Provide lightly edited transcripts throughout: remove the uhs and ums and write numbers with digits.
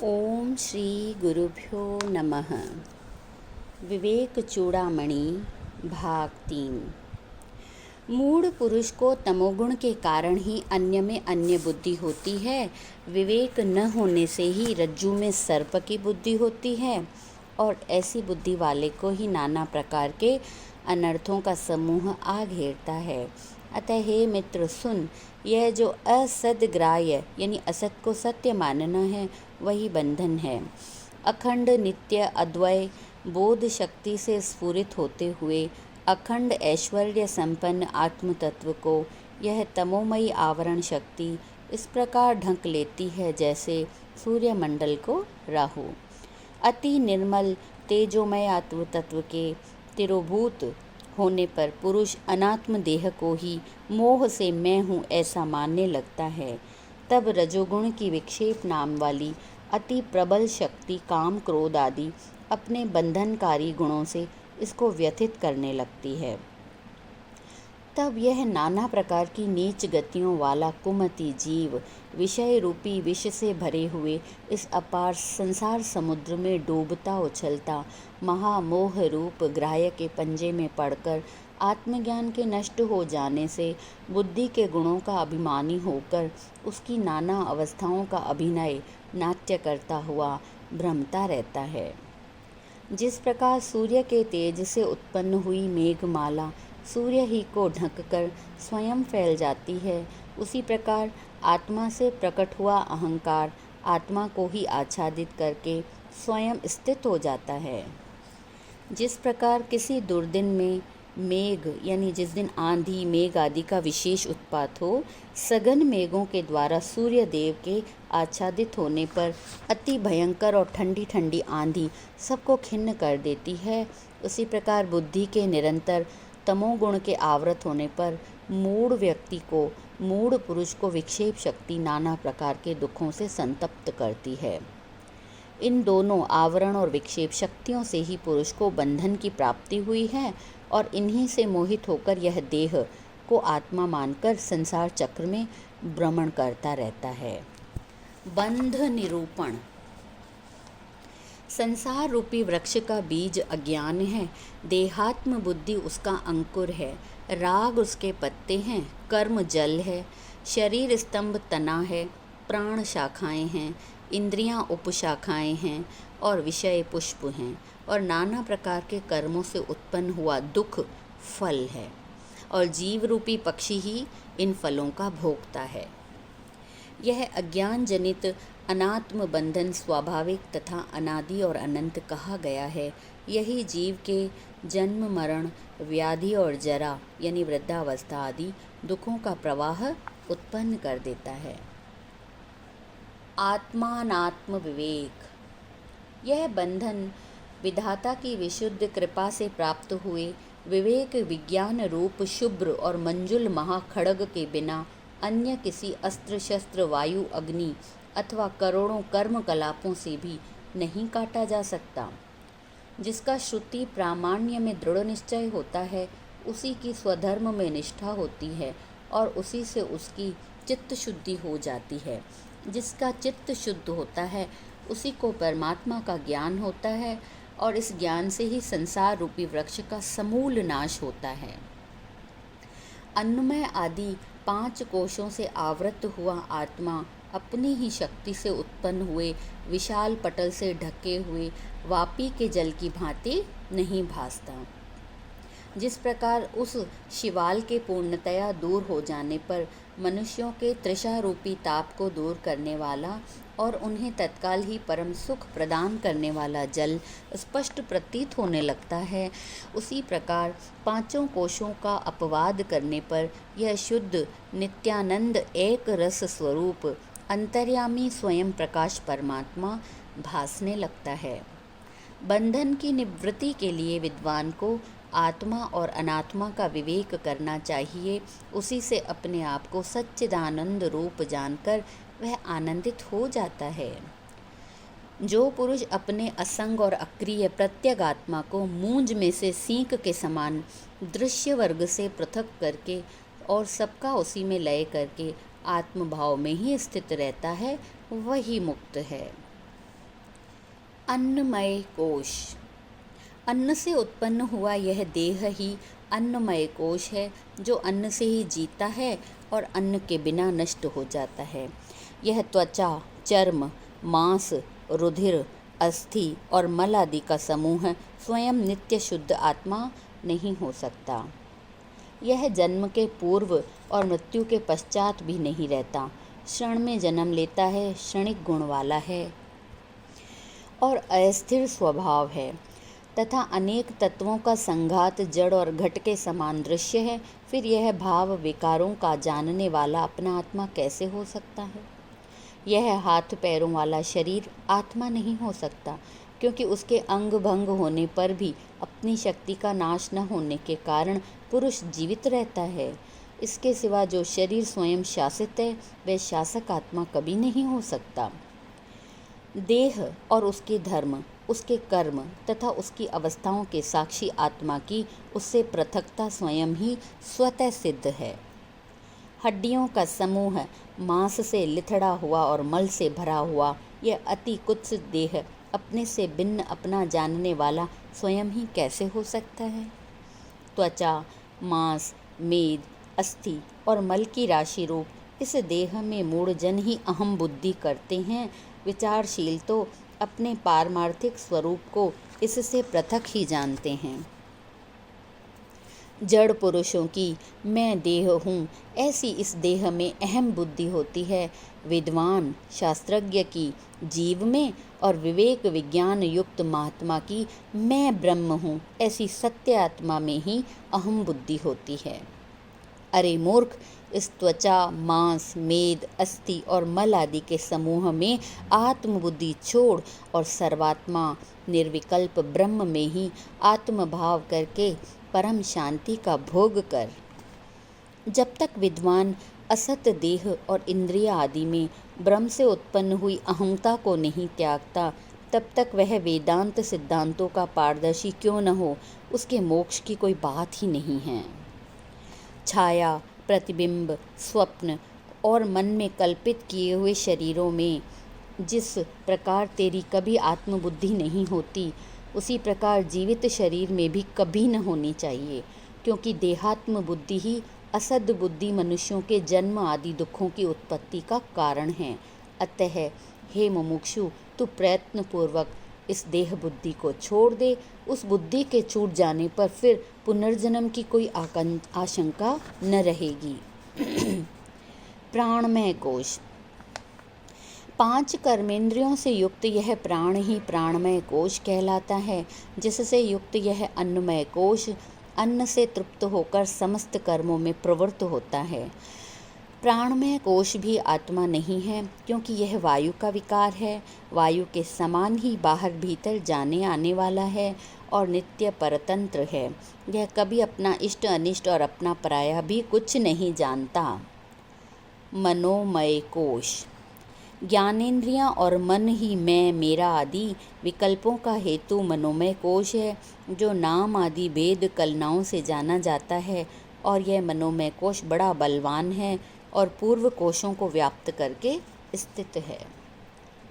ओम श्री गुरुभ्यो नमः। विवेक चूड़ामणि भाग 3। मूढ़ पुरुष को तमोगुण के कारण ही अन्य में अन्य बुद्धि होती है। विवेक न होने से ही रज्जु में सर्प की बुद्धि होती है और ऐसी बुद्धि वाले को ही नाना प्रकार के अनर्थों का समूह आ घेरता है। अतः हे मित्र सुन, यह जो असदग्राह्य यानी असत को सत्य मानना है वही बंधन है। अखंड नित्य अद्वय बोध शक्ति से स्फुरित होते हुए अखंड ऐश्वर्य संपन्न आत्म तत्व को यह तमोमयी आवरण शक्ति इस प्रकार ढंक लेती है जैसे सूर्यमंडल को राहु। अति निर्मल तेजोमय आत्म तत्व के तिरोभूत होने पर पुरुष अनात्म देह को ही मोह से मैं हूँ ऐसा मानने लगता है। तब रजोगुण की विक्षेप नाम वाली अति प्रबल शक्ति काम क्रोध आदि अपने बंधनकारी गुणों से इसको व्यथित करने लगती है। तब यह नाना प्रकार की नीच गतियों वाला कुमति जीव विषय रूपी विष से भरे हुए इस अपार संसार समुद्र में डूबता उछलता महामोह रूप ग्राह्य के पंजे में पड़कर आत्मज्ञान के नष्ट हो जाने से बुद्धि के गुणों का अभिमानी होकर उसकी नाना अवस्थाओं का अभिनय नाट्य करता हुआ भ्रमता रहता है। जिस प्रकार सूर्य के तेज से उत्पन्न हुई मेघमाला सूर्य ही को ढककर स्वयं फैल जाती है, उसी प्रकार आत्मा से प्रकट हुआ अहंकार आत्मा को ही आच्छादित करके स्वयं स्थित हो जाता है। जिस प्रकार किसी दुर्दिन में मेघ यानी जिस दिन आंधी मेघ आदि का विशेष उत्पात हो, सघन मेघों के द्वारा सूर्य देव के आच्छादित होने पर अति भयंकर और ठंडी ठंडी आंधी सबको खिन्न कर देती है, उसी प्रकार बुद्धि के निरंतर तमोगुण के आवृत होने पर मूढ़ व्यक्ति को मूढ़ पुरुष को विक्षेप शक्ति नाना प्रकार के दुखों से संतप्त करती है। इन दोनों आवरण और विक्षेप शक्तियों से ही पुरुष को बंधन की प्राप्ति हुई है और इन्हीं से मोहित होकर यह देह को आत्मा मानकर संसार चक्र में भ्रमण करता रहता है। बंध निरूपण। संसार रूपी वृक्ष का बीज अज्ञान है, देहात्म बुद्धि उसका अंकुर है, राग उसके पत्ते हैं, कर्म जल है, शरीर स्तंभ तना है, प्राण शाखाएं हैं, इंद्रियां उपशाखाएं हैं और विषय पुष्प हैं और नाना प्रकार के कर्मों से उत्पन्न हुआ दुख फल है और जीव रूपी पक्षी ही इन फलों का भोगता है। यह अज्ञान जनित अनात्म बंधन स्वाभाविक तथा अनादि और अनंत कहा गया है। यही जीव के जन्म मरण व्याधि और जरा यानी वृद्धावस्था आदि दुखों का प्रवाह उत्पन्न कर देता है। आत्मानात्म विवेक। यह बंधन विधाता की विशुद्ध कृपा से प्राप्त हुए विवेक विज्ञान रूप शुभ्र और मंजुल महाखड्ग के बिना अन्य किसी अस्त्र शस्त्र वायु अग्नि अथवा करोड़ों कर्म कलापों से भी नहीं काटा जा सकता। जिसका श्रुति प्रामाण्य में दृढ़ निश्चय होता है उसी की स्वधर्म में निष्ठा होती है और उसी से उसकी चित्त शुद्धि हो जाती है। जिसका चित्त शुद्ध होता है उसी को परमात्मा का ज्ञान होता है और इस ज्ञान से ही संसार रूपी वृक्ष का समूल नाश होता है। अन्नमय आदि 5 कोशों से आवृत हुआ आत्मा अपनी ही शक्ति से उत्पन्न हुए विशाल पटल से ढके हुए वापी के जल की भांति नहीं भासता। जिस प्रकार उस शिवाल के पूर्णतया दूर हो जाने पर मनुष्यों के तृषा रूपी ताप को दूर करने वाला और उन्हें तत्काल ही परम सुख प्रदान करने वाला जल स्पष्ट प्रतीत होने लगता है, उसी प्रकार 5 कोशों का अपवाद करने पर यह शुद्ध नित्यानंद एक रस स्वरूप अंतर्यामी स्वयं प्रकाश परमात्मा भासने लगता है। बंधन की निवृत्ति के लिए विद्वान को आत्मा और अनात्मा का विवेक करना चाहिए। उसी से अपने आप को सच्चिदानंद रूप जानकर वह आनंदित हो जाता है। जो पुरुष अपने असंग और अक्रिय प्रत्यग आत्मा को मूंज में से सींक के समान दृश्य वर्ग से पृथक करके और सबका उसी में लय करके आत्मभाव में ही स्थित रहता है, वही मुक्त है। अन्नमय कोश। अन्न से उत्पन्न हुआ यह देह ही अन्नमय कोश है, जो अन्न से ही जीता है और अन्न के बिना नष्ट हो जाता है। यह त्वचा, चर्म, मांस, रुधिर, अस्थि और मल आदि का समूह स्वयं नित्य शुद्ध आत्मा नहीं हो सकता। यह जन्म के पूर्व और मृत्यु के पश्चात भी नहीं रहता। क्षण में जन्म लेता है, क्षणिक गुण वाला है और अस्थिर स्वभाव है तथा अनेक तत्वों का संघात जड़ और घट के समान दृश्य है। फिर यह भाव विकारों का जानने वाला अपना आत्मा कैसे हो सकता है? यह हाथ पैरों वाला शरीर आत्मा नहीं हो सकता, क्योंकि उसके अंग भंग होने पर भी अपनी शक्ति का नाश न होने के कारण पुरुष जीवित रहता है। इसके सिवा जो शरीर स्वयं शासित है, वह शासक आत्मा कभी नहीं हो सकता। देह और उसके धर्म, उसके कर्म तथा उसकी अवस्थाओं के साक्षी आत्मा की उससे पृथकता स्वयं ही स्वतः सिद्ध है। हड्डियों का समूह, मांस से लिथड़ा हुआ और मल से भरा हुआ यह अति कुत्सित देह अपने से भिन्न अपना जानने वाला स्वयं ही कैसे हो सकता है? त्वचा, मांस, मेद, अस्थि और मल की राशि रूप इस देह में मूढ़जन ही अहम बुद्धि करते हैं। विचारशील तो अपने पारमार्थिक स्वरूप को इससे पृथक ही जानते हैं। जड़ पुरुषों की मैं देह हूँ ऐसी इस देह में अहम बुद्धि होती है। विद्वान शास्त्रज्ञ की जीव में और विवेक विज्ञान युक्त महात्मा की मैं ब्रह्म हूँ ऐसी सत्य आत्मा में ही अहम बुद्धि होती है। अरे मूर्ख, इस त्वचा, मांस, मेद, अस्थि और मल आदि के समूह में आत्मबुद्धि छोड़ और सर्वात्मा निर्विकल्प ब्रह्म में ही आत्मभाव करके परम शांति का भोग कर। जब तक विद्वान असत देह और इंद्रिय आदि में ब्रह्म से उत्पन्न हुई अहंता को नहीं त्यागता, तब तक वह वेदांत सिद्धांतों का पारदर्शी क्यों न हो, उसके मोक्ष की कोई बात ही नहीं है। छाया, प्रतिबिंब, स्वप्न और मन में कल्पित किए हुए शरीरों में जिस प्रकार तेरी कभी आत्मबुद्धि नहीं होती, उसी प्रकार जीवित शरीर में भी कभी न होनी चाहिए, क्योंकि देहात्म बुद्धि ही असद बुद्धि मनुष्यों के जन्म आदि दुखों की उत्पत्ति का कारण है। अतः हे मुमुक्षु, तू प्रयत्न पूर्वक इस देह बुद्धि को छोड़ दे। उस बुद्धि के छूट जाने पर फिर पुनर्जन्म की कोई आशंका न रहेगी। प्राणमय कोश। 5 कर्मेंद्रियों से युक्त यह प्राण ही प्राणमय कोश कहलाता है, जिससे युक्त यह अन्नमय कोश अन्न से तृप्त होकर समस्त कर्मों में प्रवृत्त होता है। प्राणमय कोश भी आत्मा नहीं है, क्योंकि यह वायु का विकार है। वायु के समान ही बाहर भीतर जाने आने वाला है और नित्य परतंत्र है। यह कभी अपना इष्ट अनिष्ट और अपना पराया भी कुछ नहीं जानता। मनोमय कोश। ज्ञानेंद्रियां और मन ही मैं, मेरा आदि विकल्पों का हेतु मनोमय कोश है, जो नाम आदि भेद कलनाओं से जाना जाता है। और यह मनोमय कोश बड़ा बलवान है और पूर्व कोशों को व्याप्त करके स्थित है।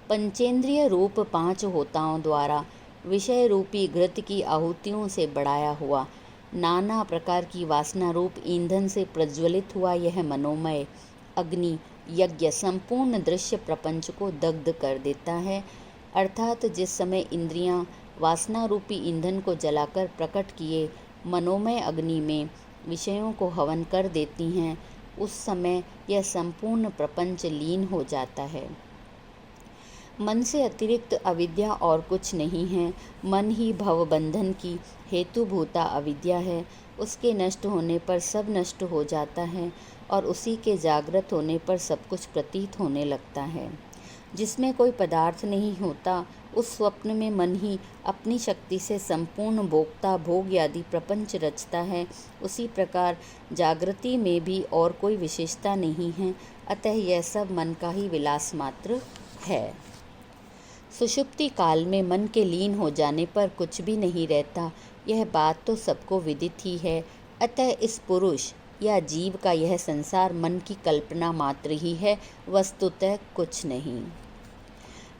पंचेंद्रिय रूप 5 होताओं द्वारा विषय रूपी घृत की आहुतियों से बढ़ाया हुआ, नाना प्रकार की वासना रूप ईंधन से प्रज्वलित हुआ यह मनोमय अग्नि यज्ञ संपूर्ण दृश्य प्रपंच को दग्ध कर देता है। अर्थात जिस समय इंद्रियां वासना रूपी ईंधन को जलाकर प्रकट किए मनोमय अग्नि में विषयों को हवन कर देती हैं, उस समय यह संपूर्ण प्रपंच लीन हो जाता है। मन से अतिरिक्त अविद्या और कुछ नहीं है। मन ही भवबंधन की हेतुभूता अविद्या है। उसके नष्ट होने पर सब नष्ट हो जाता है और उसी के जागृत होने पर सब कुछ प्रतीत होने लगता है। जिसमें कोई पदार्थ नहीं होता, उस स्वप्न में मन ही अपनी शक्ति से संपूर्ण भोक्ता भोग आदि प्रपंच रचता है। उसी प्रकार जागृति में भी और कोई विशेषता नहीं है, अतः यह सब मन का ही विलास मात्र है। सुषुप्ति काल में मन के लीन हो जाने पर कुछ भी नहीं रहता, यह बात तो सबको विदित ही है। अतः इस पुरुष या जीव का यह संसार मन की कल्पना मात्र ही है, वस्तुतः कुछ नहीं।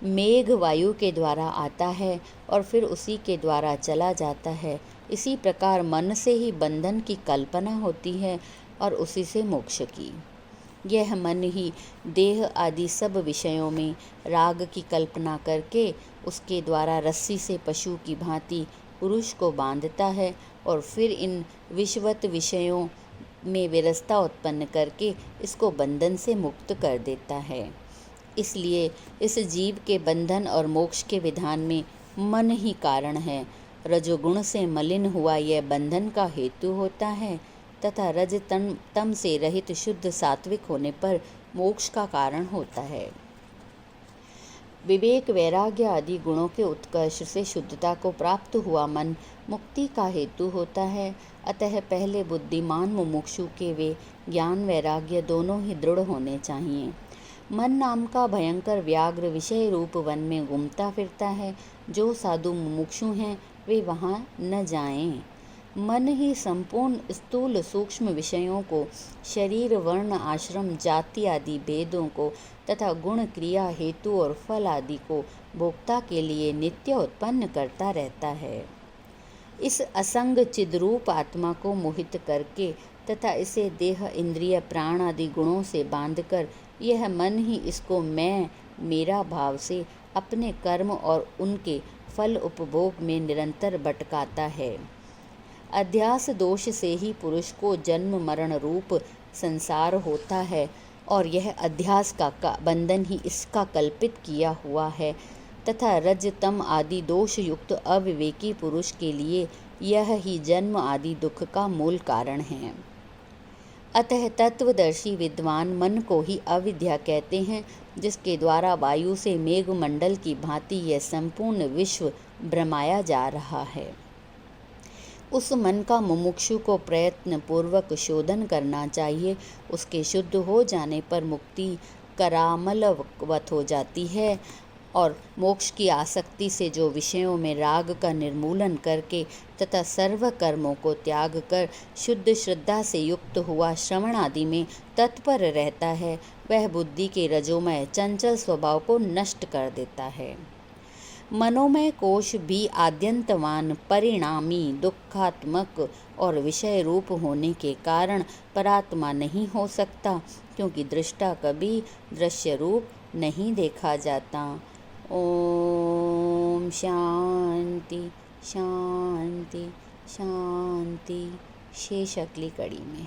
मेघ वायु के द्वारा आता है और फिर उसी के द्वारा चला जाता है। इसी प्रकार मन से ही बंधन की कल्पना होती है और उसी से मोक्ष की। यह मन ही देह आदि सब विषयों में राग की कल्पना करके उसके द्वारा रस्सी से पशु की भांति पुरुष को बांधता है और फिर इन विषवत विषयों में विरसता उत्पन्न करके इसको बंधन से मुक्त कर देता है। इसलिए इस जीव के बंधन और मोक्ष के विधान में मन ही कारण है। रजोगुण से मलिन हुआ यह बंधन का हेतु होता है तथा रज तम से रहित शुद्ध सात्विक होने पर मोक्ष का कारण होता है। विवेक वैराग्य आदि गुणों के उत्कर्ष से शुद्धता को प्राप्त हुआ मन मुक्ति का हेतु होता है। अतः पहले बुद्धिमान मुमुक्षु के वे ज्ञान वैराग्य दोनों ही दृढ़ होने चाहिए। मन नाम का भयंकर व्याघ्र विषय रूप वन में घूमता फिरता है। जो साधु मुमुक्षु हैं वे वहाँ न जाएं। मन ही संपूर्ण स्थूल सूक्ष्म विषयों को, शरीर वर्ण आश्रम जाति आदि भेदों को तथा गुण क्रिया हेतु और फल आदि को भोक्ता के लिए नित्य उत्पन्न करता रहता है। इस असंग चिद्रूप आत्मा को मोहित करके तथा इसे देह इंद्रिय प्राण आदि गुणों से बांधकर यह मन ही इसको मैं मेरा भाव से अपने कर्म और उनके फल उपभोग में निरंतर भटकाता है। अध्यास दोष से ही पुरुष को जन्म मरण रूप संसार होता है और यह अध्यास का बंधन ही इसका कल्पित किया हुआ है तथा रज तम आदि दोष युक्त अविवेकी पुरुष के लिए यह ही जन्म आदि दुख का मूल कारण है। अतः तत्वदर्शी विद्वान मन को ही अविद्या कहते हैं, जिसके द्वारा वायु से मेघमंडल की भांति यह संपूर्ण विश्व भ्रमाया जा रहा है। उस मन का मुमुक्षु को प्रयत्न पूर्वक शोधन करना चाहिए। उसके शुद्ध हो जाने पर मुक्ति करामलवत हो जाती है और मोक्ष की आसक्ति से जो विषयों में राग का निर्मूलन करके तथा सर्व कर्मों को त्याग कर शुद्ध श्रद्धा से युक्त हुआ श्रवण आदि में तत्पर रहता है, वह बुद्धि के रजोमय चंचल स्वभाव को नष्ट कर देता है। मनोमय कोश भी आद्यंतवान परिणामी दुखात्मक और विषय रूप होने के कारण परात्मा नहीं हो सकता, क्योंकि दृष्टा कभी दृश्य रूप नहीं देखा जाता। ओम शांति शांति शांति। शेष अगली कड़ी में।